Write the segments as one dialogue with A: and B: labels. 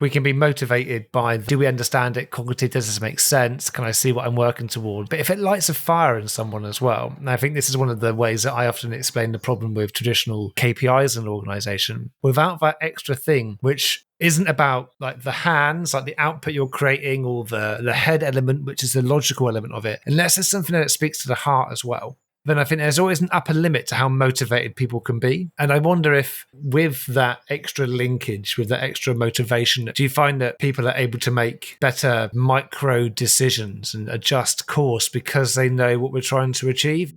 A: We can be motivated by, do we understand it cognitively? Does this make sense? Can I see what I'm working toward? But if it lights a fire in someone as well, and I think this is one of the ways that I often explain the problem with traditional KPIs in an organization, without that extra thing, which isn't about like the hands, like the output you're creating, or the head element, which is the logical element of it, unless it's something that speaks to the heart as well, then I think there's always an upper limit to how motivated people can be. And I wonder if with that extra linkage, with that extra motivation, do you find that people are able to make better micro decisions and adjust course because they know what we're trying to achieve?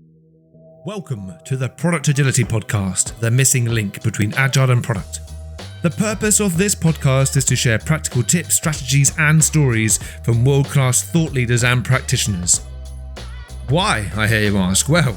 B: Welcome to the Product Agility Podcast, the missing link between agile and product. The purpose of this podcast is to share practical tips, strategies, and stories from world-class thought leaders and practitioners. Why, I hear you ask? Well,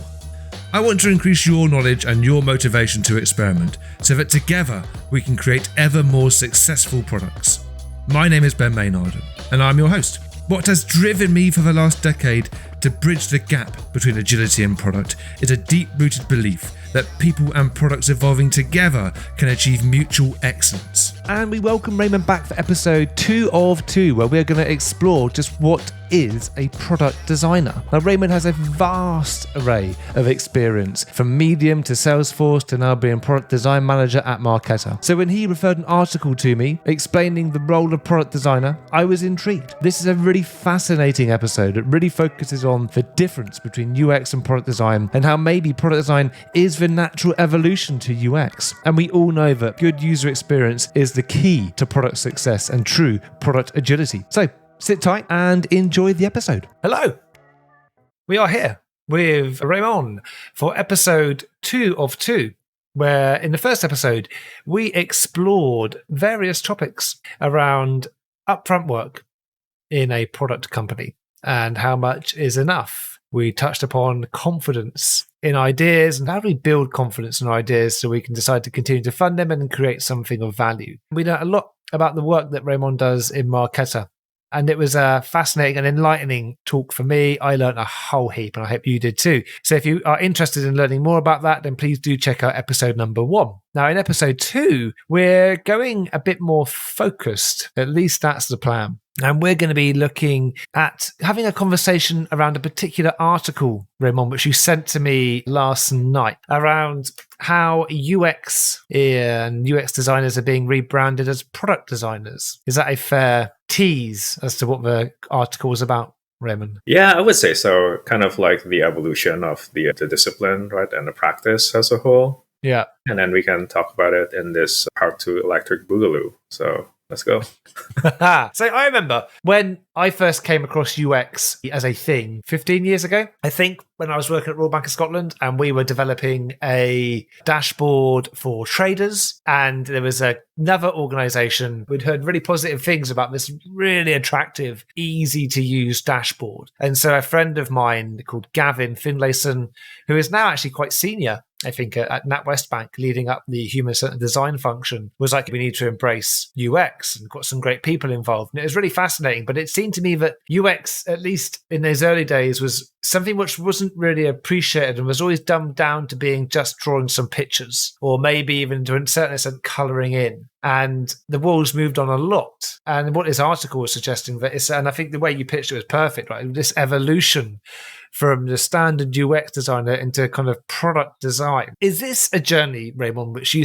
B: I want to increase your knowledge and your motivation to experiment so that together we can create ever more successful products. My name is Ben Maynard and I'm your host. What has driven me for the last decade to bridge the gap between agility and product is a deep-rooted belief that people and products evolving together can achieve mutual excellence.
C: And we welcome Raymon back for episode 2 of 2, where we're going to explore just what is a product designer. Now, Raymon has a vast array of experience, from Medium to Salesforce to now being product design manager at Marqeta. So when he referred an article to me explaining the role of product designer, I was intrigued. This is a really fascinating episode. It really focuses on the difference between UX and product design and how maybe product design is the natural evolution to UX. And we all know that good user experience is the key to product success and true product agility. So sit tight and enjoy the episode.
A: Hello. We are here with Raymon for episode 2 of 2, where in the first episode, we explored various topics around upfront work in a product company and how much is enough. We touched upon confidence in ideas and how do we build confidence in our ideas so we can decide to continue to fund them and create something of value. We know a lot about the work that Raymon does in Marqeta, and it was a fascinating and enlightening talk for me. I learned a whole heap, and I hope you did too. So if you are interested in learning more about that, then please do check out episode number 1. Now, in episode 2, we're going a bit more focused. At least that's the plan. And we're going to be looking at having a conversation around a particular article, Raymon, which you sent to me last night, around how UX and UX designers are being rebranded as product designers. Is that a fair tease as to what the article was about, Raymond?
D: Yeah, I would say so. Kind of like the evolution of the discipline, right, and the practice as a whole.
A: Yeah.
D: And then we can talk about it in this part 2 Electric Boogaloo. So let's go.
A: So I remember when I first came across UX as a thing 15 years ago, I think, when I was working at Royal Bank of Scotland, and we were developing a dashboard for traders, and there was another organisation. We'd heard really positive things about this really attractive, easy to use dashboard. And so a friend of mine called Gavin Finlayson, who is now actually quite senior, I think, at NatWest Bank, leading up the human-centered design function, was like, we need to embrace UX, and got some great people involved. And it was really fascinating. But it seemed to me that UX, at least in those early days, was something which wasn't really appreciated and was always dumbed down to being just drawing some pictures, or maybe even to a certain extent colouring in. And the world's moved on a lot. And what this article was suggesting, that it's, and I think the way you pitched it was perfect, right? This evolution from the standard UX designer into kind of product design. Is this a journey, Raymond, which you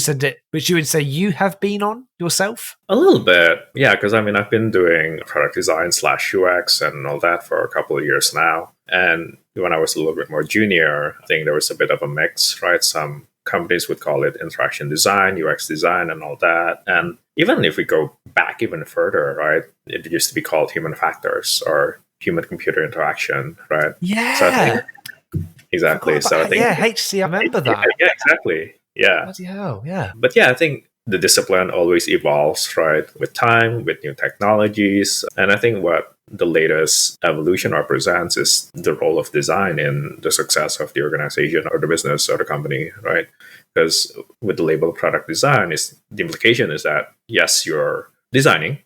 A: would say you have been on yourself?
D: A little bit, yeah, because I mean, I've been doing product design / UX and all that for a couple of years now. And when I was a little bit more junior, I think there was a bit of a mix, right? Some companies would call it interaction design, UX design, and all that. And even if we go back even further, right, it used to be called human factors or human-computer interaction, right?
A: Yeah.
D: So I think, exactly. So I think,
A: yeah, HC, I remember that.
D: Yeah, exactly. Yeah.
A: Bloody hell, yeah.
D: But yeah, I think the discipline always evolves, right, with time, with new technologies. And I think what the latest evolution represents is the role of design in the success of the organization or the business or the company, right? Because with the label product design, the implication is that, yes, you're designing,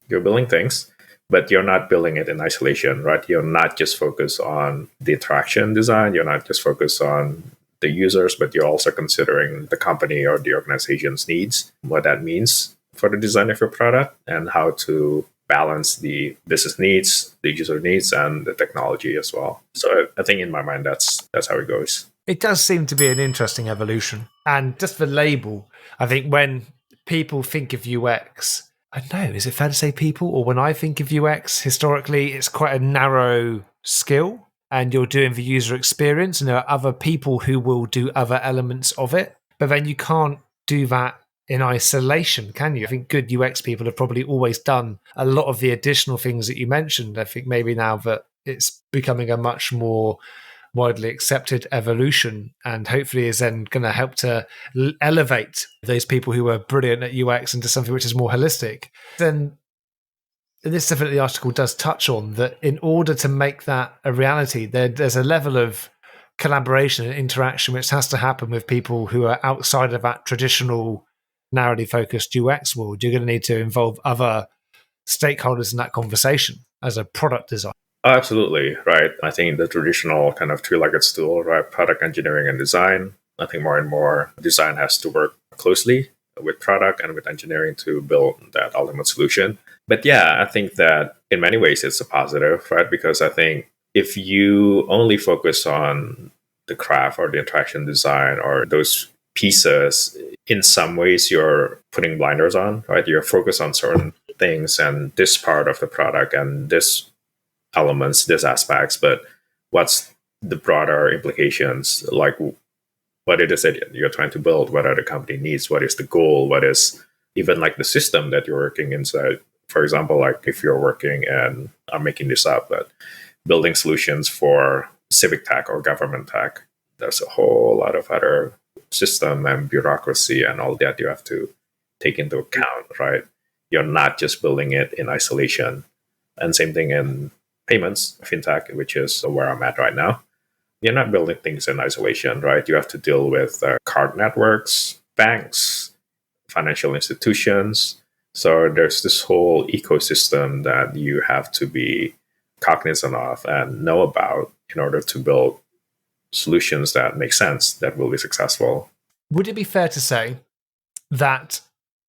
D: you're building things, but you're not building it in isolation, right? You're not just focused on the interaction design. You're not just focused on the users, but you're also considering the company or the organization's needs. What that means for the design of your product and how to balance the business needs, the user needs, and the technology as well. So I think in my mind, that's how it goes.
A: It does seem to be an interesting evolution. And just the label, I think when people think of UX, I don't know, is it fair to say people? Or when I think of UX, historically, it's quite a narrow skill and you're doing the user experience, and there are other people who will do other elements of it. But then you can't do that in isolation, can you? I think good UX people have probably always done a lot of the additional things that you mentioned. I think maybe now that it's becoming a much more widely accepted evolution, and hopefully is then going to help to elevate those people who were brilliant at UX into something which is more holistic. Then this definitely the article does touch on that in order to make that a reality, there's a level of collaboration and interaction which has to happen with people who are outside of that traditional narrowly focused UX world. You're going to need to involve other stakeholders in that conversation as a product designer.
D: Absolutely, right. I think the traditional kind of three-legged stool, right? Product engineering and design. I think more and more design has to work closely with product and with engineering to build that ultimate solution. But yeah, I think that in many ways it's a positive, right? Because I think if you only focus on the craft or the interaction design or those pieces, in some ways you're putting blinders on, right? You're focused on certain things and this part of the product and this elements, these aspects, but what's the broader implications? Like what it is that you're trying to build, what are the company needs, what is the goal, what is even like the system that you're working inside. For example, like if you're working and I'm making this up, but building solutions for civic tech or government tech, there's a whole lot of other system and bureaucracy and all that you have to take into account, right? You're not just building it in isolation. And same thing in payments, fintech, which is where I'm at right now. You're not building things in isolation, right? You have to deal with card networks, banks, financial institutions. So there's this whole ecosystem that you have to be cognizant of and know about in order to build solutions that make sense, that will be successful.
A: Would it be fair to say that,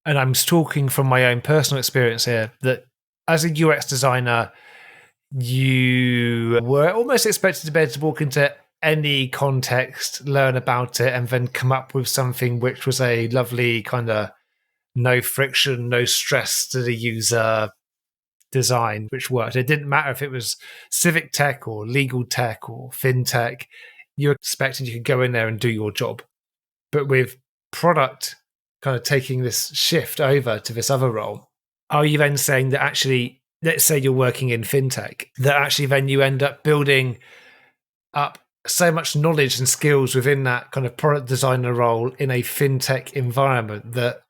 A: and I'm talking from my own personal experience here, that as a UX designer, you were almost expected to be able to walk into any context, learn about it, and then come up with something which was a lovely kind of no friction, no stress to the user design, which worked. It didn't matter if it was civic tech or legal tech or fintech. You're expecting you could go in there and do your job. But with product kind of taking this shift over to this other role, are you then saying that actually, let's say you're working in fintech, that actually then you end up building up so much knowledge and skills within that kind of product designer role in a fintech environment that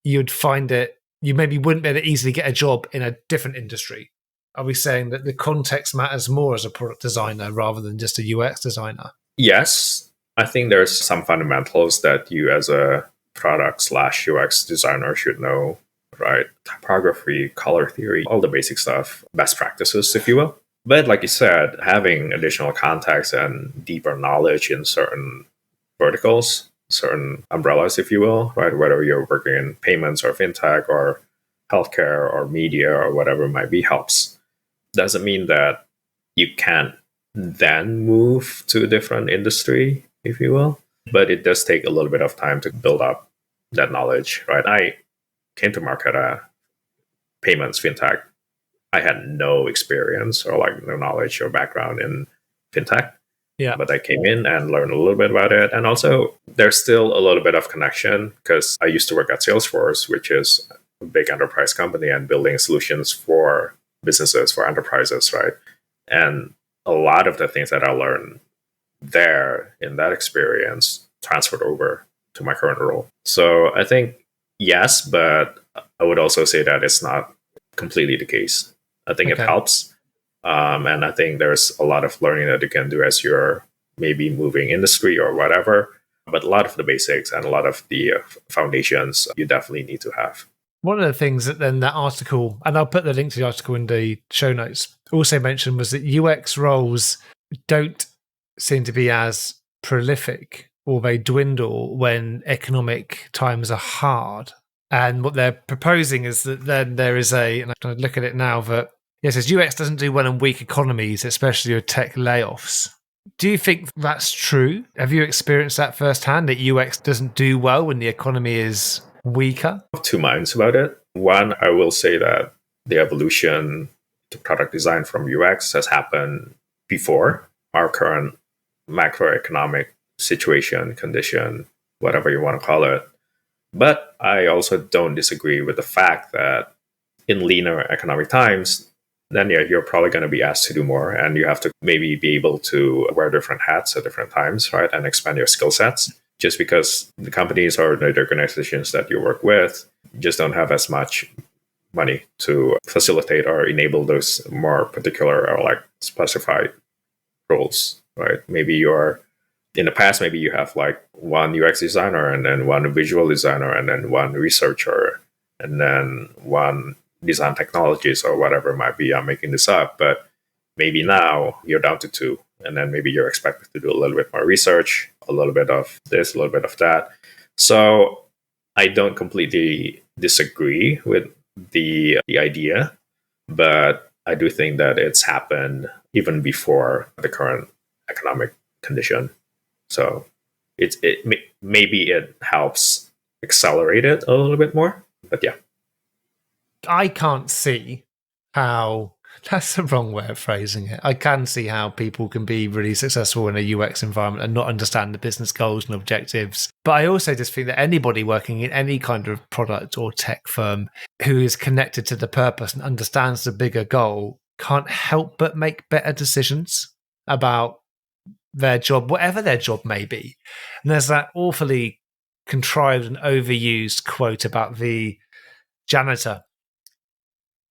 A: you'd find it, you maybe wouldn't be able to easily get a job in a different industry? Are we saying that the context matters more as a product designer rather than just a UX designer?
D: Yes, I think there's some fundamentals that you as a product/UX designer should know, right? Typography, color theory, all the basic stuff, best practices, if you will. But like you said, having additional context and deeper knowledge in certain verticals, certain umbrellas, if you will, right? Whether you're working in payments or fintech or healthcare or media or whatever it might be, helps. Doesn't mean that you can't then move to a different industry, if you will. But it does take a little bit of time to build up that knowledge, right? I came to Marqeta, payments, fintech. I had no experience or like no knowledge or background in fintech.
A: Yeah.
D: But I came in and learned a little bit about it. And also, there's still a little bit of connection because I used to work at Salesforce, which is a big enterprise company and building solutions for businesses, for enterprises, right? And a lot of the things that I learned there in that experience transferred over to my current role. So I think yes, but I would also say that it's not completely the case. I think it helps. And I think there's a lot of learning that you can do as you're maybe moving industry or whatever. But a lot of the basics and a lot of the foundations you definitely need to have.
A: One of the things that then that article, and I'll put the link to the article in the show notes, also mentioned was that UX roles don't seem to be as prolific, or they dwindle when economic times are hard. And what they're proposing is that then there is and I'm trying to look at it now, that it says UX doesn't do well in weak economies, especially with tech layoffs. Do you think that's true? Have you experienced that firsthand, that UX doesn't do well when the economy is weaker?
D: I have two minds about it. One, I will say that the evolution to product design from UX has happened before our current macroeconomic situation, condition, whatever you want to call it. But I also don't disagree with the fact that in leaner economic times, then you're probably going to be asked to do more, and you have to maybe be able to wear different hats at different times, right? And expand your skill sets. Just because the companies or the organizations that you work with just don't have as much money to facilitate or enable those more particular or like specified roles, right? Maybe you're in the past, maybe you have like one UX designer and then one visual designer and then one researcher and then one design technologist or whatever it might be. I'm making this up, but maybe now you're down to two. And then maybe you're expected to do a little bit more research, a little bit of this, a little bit of that. So I don't completely disagree with the idea, but I do think that it's happened even before the current economic condition. So maybe it helps accelerate it a little bit more, but yeah.
A: I can't see how, that's the wrong way of phrasing it. I can see how people can be really successful in a UX environment and not understand the business goals and objectives. But I also just think that anybody working in any kind of product or tech firm who is connected to the purpose and understands the bigger goal can't help but make better decisions about their job, whatever their job may be. And there's that awfully contrived and overused quote about the janitor.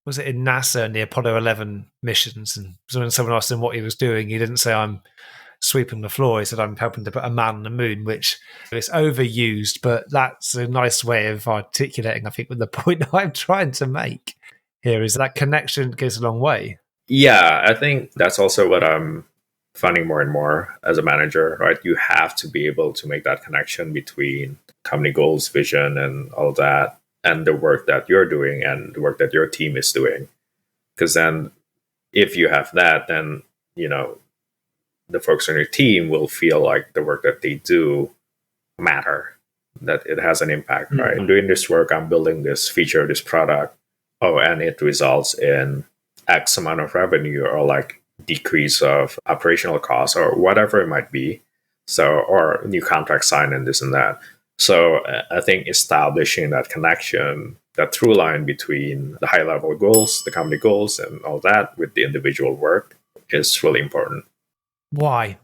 A: Was it in NASA in the Apollo 11 missions? And when someone asked him what he was doing, he didn't say, I'm sweeping the floor. He said, I'm helping to put a man on the moon, which is overused, but that's a nice way of articulating, I think, with the point I'm trying to make here is that connection goes a long way.
D: Yeah, I think that's also what I'm finding more and more as a manager, right? You have to be able to make that connection between company goals, vision, and all that, and the work that you're doing and the work that your team is doing. Because then if you have that, then, the folks on your team will feel like the work that they do matter, that it has an impact, right? I'm doing this work, I'm building this feature, this product. Oh, and it results in X amount of revenue or like decrease of operational costs or whatever it might be. So, or new contract signed and this and that. So I think establishing that connection, that through line between the high level goals, the company goals and all that with the individual work is really important.
A: Why?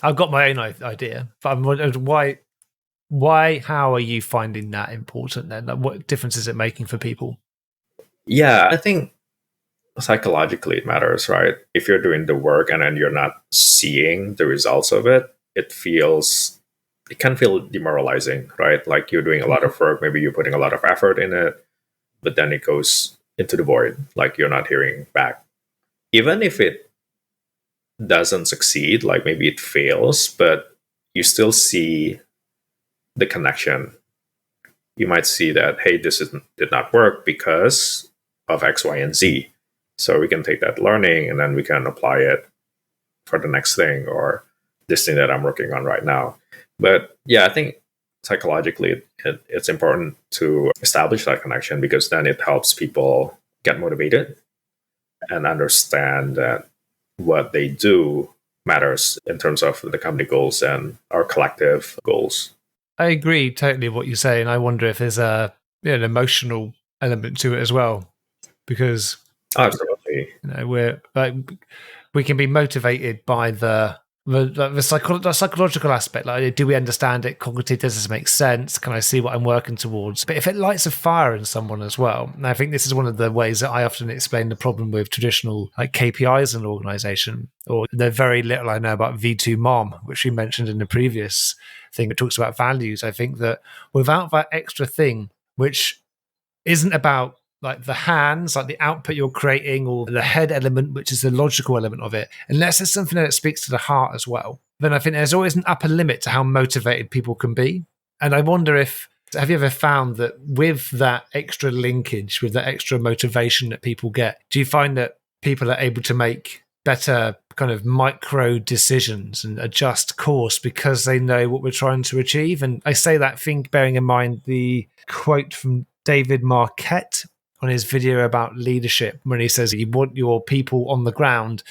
A: I've got my own idea, but I'm wondering why, how are you finding that important then? Like, what difference is it making for people?
D: Yeah, I think psychologically it matters, right? If you're doing the work and then you're not seeing the results of it, it can feel demoralizing, right? Like you're doing a lot of work, maybe you're putting a lot of effort in it, but then it goes into the void, like you're not hearing back. Even if it doesn't succeed, like maybe it fails, but you still see the connection. You might see that, hey, did not work because of X, Y, and Z. So we can take that learning and then we can apply it for the next thing or this thing that I'm working on right now. But yeah, I think psychologically it's important to establish that connection because then it helps people get motivated and understand that what they do matters in terms of the company goals and our collective goals.
A: I agree totally with what you say, and I wonder if there's an emotional element to it as well, because
D: absolutely,
A: we can be motivated by the psychological aspect. Like, do we understand it? Cognitive, does this make sense? Can I see what I'm working towards? But if it lights a fire in someone as well, and I think this is one of the ways that I often explain the problem with traditional like KPIs in an organization, or the very little I know about V2 MOM, which we mentioned in the previous thing that talks about values. I think that without that extra thing, which isn't about like the hands, like the output you're creating, or the head element, which is the logical element of it, unless it's something that speaks to the heart as well, then I think there's always an upper limit to how motivated people can be. And I wonder if Have you ever found that with that extra linkage, with that extra motivation that people get, do you find that people are able to make better kind of micro decisions and adjust course because they know what we're trying to achieve? And I say that thing bearing in mind the quote from David Marquette on his video about leadership, when he says you want your people on the ground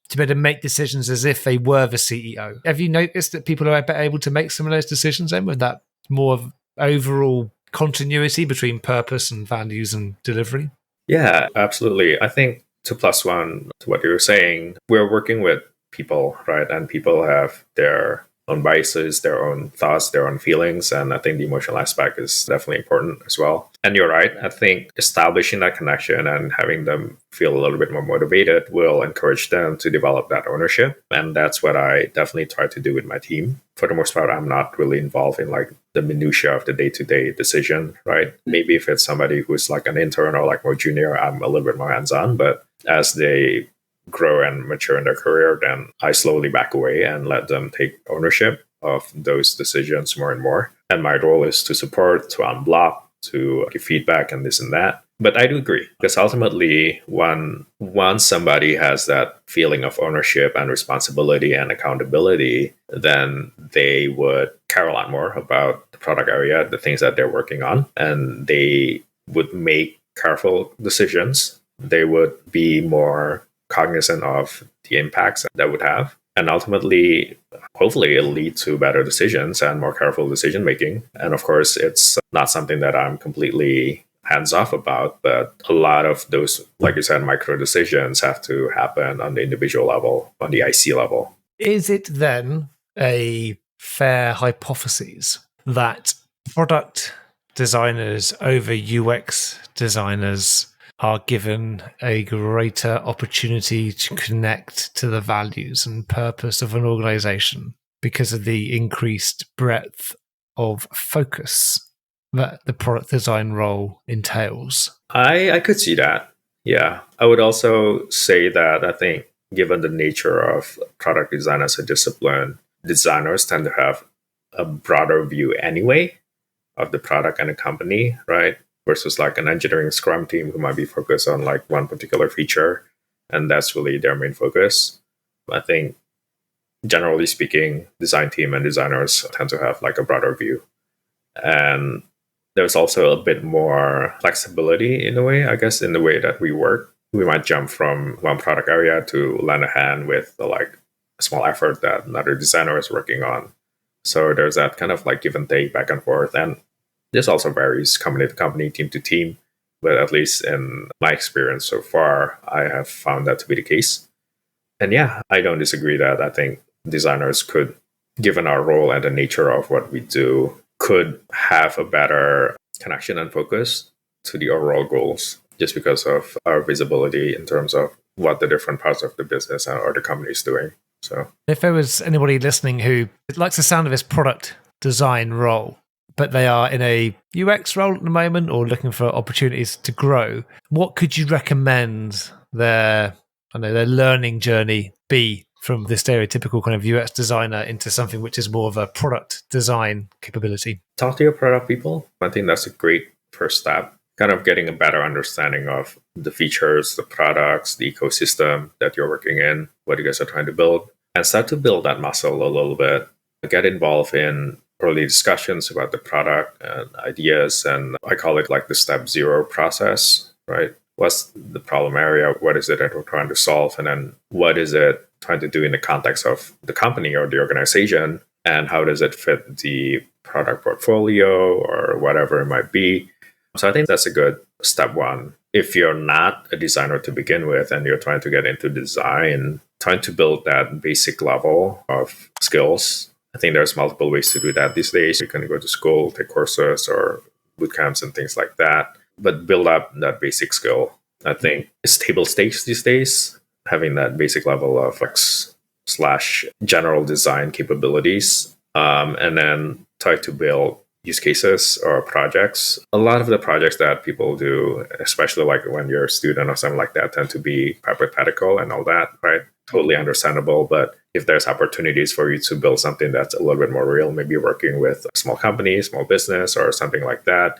A: to be able to make decisions as if they were the CEO. Have you noticed that people are able to make some of those decisions then with that more of overall continuity between purpose and values and delivery?
D: Yeah, absolutely. I think 2+1 to what you were saying, we're working with people, right? And people have their own biases, their own thoughts, their own feelings. And I think the emotional aspect is definitely important as well. And you're right. I think establishing that connection and having them feel a little bit more motivated will encourage them to develop that ownership. And that's what I definitely try to do with my team. For the most part, I'm not really involved in like the minutia of the day-to-day decision, right? Maybe if it's somebody who's like an intern or like more junior, I'm a little bit more hands-on. But as they grow and mature in their career, then I slowly back away and let them take ownership of those decisions more and more. And my role is to support, to unblock, to give feedback and this and that. But I do agree, because ultimately, once somebody has that feeling of ownership and responsibility and accountability, then they would care a lot more about the product area, the things that they're working on, and they would make careful decisions. They would be more cognizant of the impacts that would have. And ultimately, hopefully, it'll lead to better decisions and more careful decision making. And of course, it's not something that I'm completely hands off about, but a lot of those, like you said, micro decisions have to happen on the individual level, on the IC level.
A: Is it then a fair hypothesis that product designers over UX designers are given a greater opportunity to connect to the values and purpose of an organization because of the increased breadth of focus that the product design role entails?
D: I could see that. Yeah. I would also say that I think given the nature of product design as a discipline, designers tend to have a broader view anyway of the product and the company, right? Versus like an engineering scrum team who might be focused on like one particular feature, and that's really their main focus. I think generally speaking, design team and designers tend to have like a broader view. And there's also a bit more flexibility in a way, I guess, in the way that we work. We might jump from one product area to lend a hand with like a small effort that another designer is working on. So there's that kind of like give and take back and forth. And this also varies company to company, team to team. But at least in my experience so far, I have found that to be the case. And yeah, I don't disagree that I think designers could, given our role and the nature of what we do, could have a better connection and focus to the overall goals just because of our visibility in terms of what the different parts of the business or the company is doing. So
A: if there was anybody listening who likes the sound of this product design role, but they are in a UX role at the moment or looking for opportunities to grow, what could you recommend their learning journey be from the stereotypical kind of UX designer into something which is more of a product design capability?
D: Talk to your product people. I think that's a great first step. Kind of getting a better understanding of the features, the products, the ecosystem that you're working in, what you guys are trying to build, and start to build that muscle a little bit. Get involved in early discussions about the product and ideas. And I call it like the step zero process, right? What's the problem area? What is it that we're trying to solve? And then what is it trying to do in the context of the company or the organization? And how does it fit the product portfolio or whatever it might be? So I think that's a good step one. If you're not a designer to begin with and you're trying to get into design, trying to build that basic level of skills, I think there's multiple ways to do that these days. You can go to school, take courses or boot camps and things like that, but build up that basic skill. I think it's table stakes these days, having that basic level of / general design capabilities, and then try to build use cases or projects. A lot of the projects that people do, especially like when you're a student or something like that, tend to be hypothetical and all that, right? totally understandable. But if there's opportunities for you to build something that's a little bit more real, maybe working with a small company, small business, or something like that,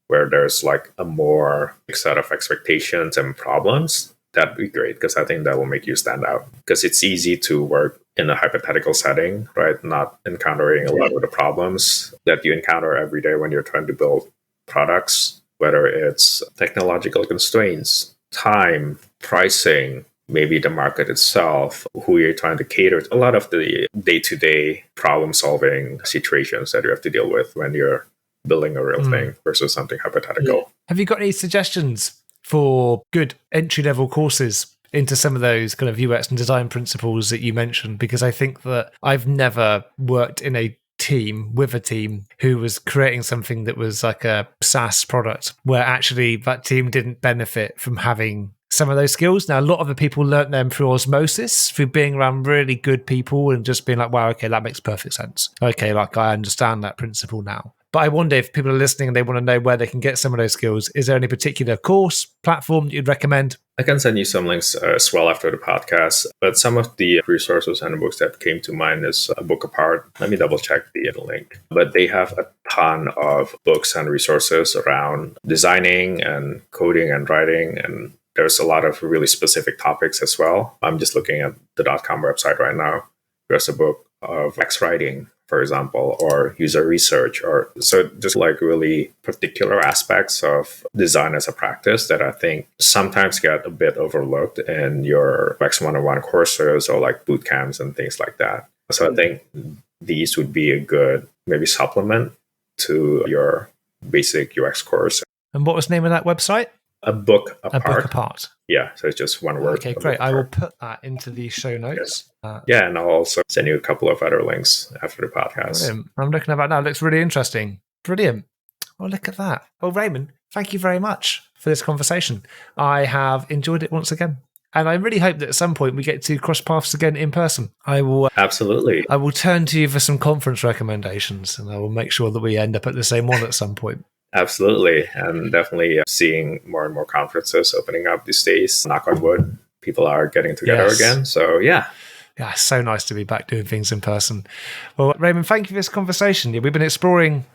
D: where there's like a more set of expectations and problems, that'd be great, because I think that will make you stand out. Because it's easy to work in a hypothetical setting, right? Not encountering a lot of the problems that you encounter every day when you're trying to build products, whether it's technological constraints, time, pricing, maybe the market itself, who you're trying to cater to, a lot of the day-to-day problem-solving situations that you have to deal with when you're building a real thing versus something hypothetical.
A: Have you got any suggestions for good entry-level courses into some of those kind of UX and design principles that you mentioned? Because I think that I've never worked in a team with a team who was creating something that was like a SaaS product where actually that team didn't benefit from having some of those skills. Now, a lot of the people learnt them through osmosis, through being around really good people and just being like, wow, okay, that makes perfect sense. Okay, like I understand that principle now. But I wonder if people are listening and they want to know where they can get some of those skills. Is there any particular course, platform that you'd recommend?
D: I can send you some links as well after the podcast. But some of the resources and books that came to mind is A Book Apart. Let me double check the link. But they have a ton of books and resources around designing and coding and writing. And there's a lot of really specific topics as well. I'm just looking at the .com website right now. There's a book of UX writing, for example, or user research, or so just like really particular aspects of design as a practice that I think sometimes get a bit overlooked in your UX 101 courses or like boot camps and things like that. So I think these would be a good maybe supplement to your basic UX course.
A: And what was the name of that website?
D: A Book Apart.
A: A Book Apart.
D: Yeah, so it's just one word.
A: Okay, great. I will put that into the show notes.
D: Yeah, and I'll also send you a couple of other links after the podcast.
A: Brilliant. I'm looking at that now. It looks really interesting. Brilliant. Oh, look at that. Well, Raymond, thank you very much for this conversation. I have enjoyed it once again. And I really hope that at some point we get to cross paths again in person. I will
D: Absolutely.
A: I will turn to you for some conference recommendations, and I will make sure that we end up at the same one at some point.
D: Absolutely. And definitely seeing more and more conferences opening up these days. Knock on wood, people are getting together again. So, yeah.
A: Yeah, it's so nice to be back doing things in person. Well, Raymond, thank you for this conversation. We've been exploring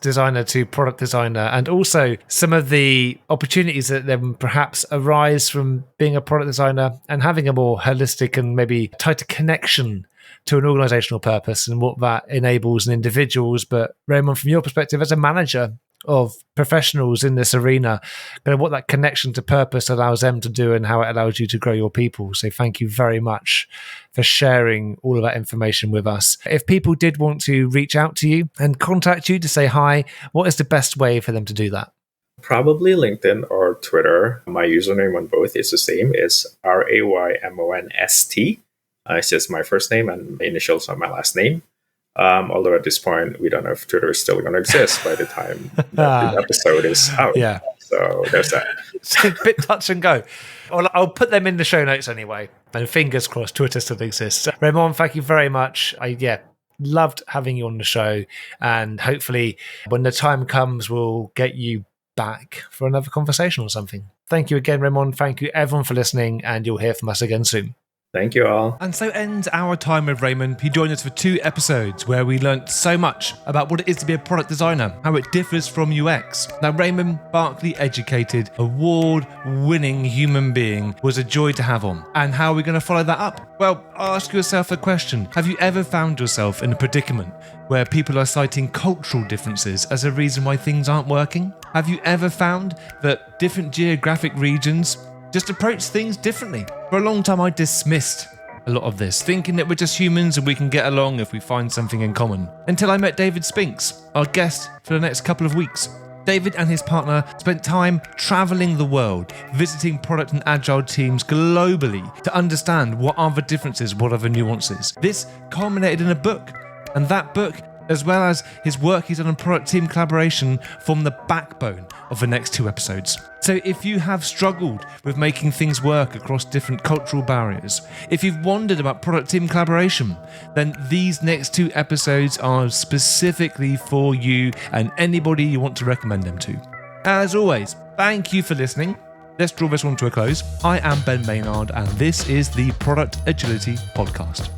A: designer to product designer and also some of the opportunities that then perhaps arise from being a product designer and having a more holistic and maybe tighter connection to an organizational purpose and what that enables in individuals. But Raymond, from your perspective as a manager of professionals in this arena, kind of what that connection to purpose allows them to do and how it allows you to grow your people. So thank you very much for sharing all of that information with us. If people did want to reach out to you and contact you to say hi, what is the best way for them to do that?
D: Probably LinkedIn or Twitter. My username on both is the same. It's RaymonSt. It's just my first name and the initials of my last name. Although at this point, we don't know if Twitter is still going to exist by the time the episode is out.
A: Yeah.
D: So there's that.
A: It's a bit touch and go. Well, I'll put them in the show notes anyway. And fingers crossed, Twitter still exists. Raymond, thank you very much. I loved having you on the show. And hopefully, when the time comes, we'll get you back for another conversation or something. Thank you again, Raymond. Thank you, everyone, for listening. And you'll hear from us again soon.
D: Thank you all.
C: And so ends our time with Raymond. He joined us for 2 episodes where we learnt so much about what it is to be a product designer, how it differs from UX. Now, Raymond, Berkeley educated, award-winning human being, was a joy to have on. And how are we going to follow that up? Well, ask yourself a question. Have you ever found yourself in a predicament where people are citing cultural differences as a reason why things aren't working? Have you ever found that different geographic regions just approach things differently? For a long time, I dismissed a lot of this, thinking that we're just humans and we can get along if we find something in common. Until I met David Spinks, our guest for the next couple of weeks. David and his partner spent time traveling the world, visiting product and agile teams globally to understand what are the differences, what are the nuances. This culminated in a book, and that book, as well as his work he's done on product team collaboration, form the backbone of the next 2 episodes. So if you have struggled with making things work across different cultural barriers, if you've wondered about product team collaboration, then these next 2 episodes are specifically for you and anybody you want to recommend them to. As always, thank you for listening. let's draw this one to a close. I am Ben Maynard, and this is the Product Agility Podcast.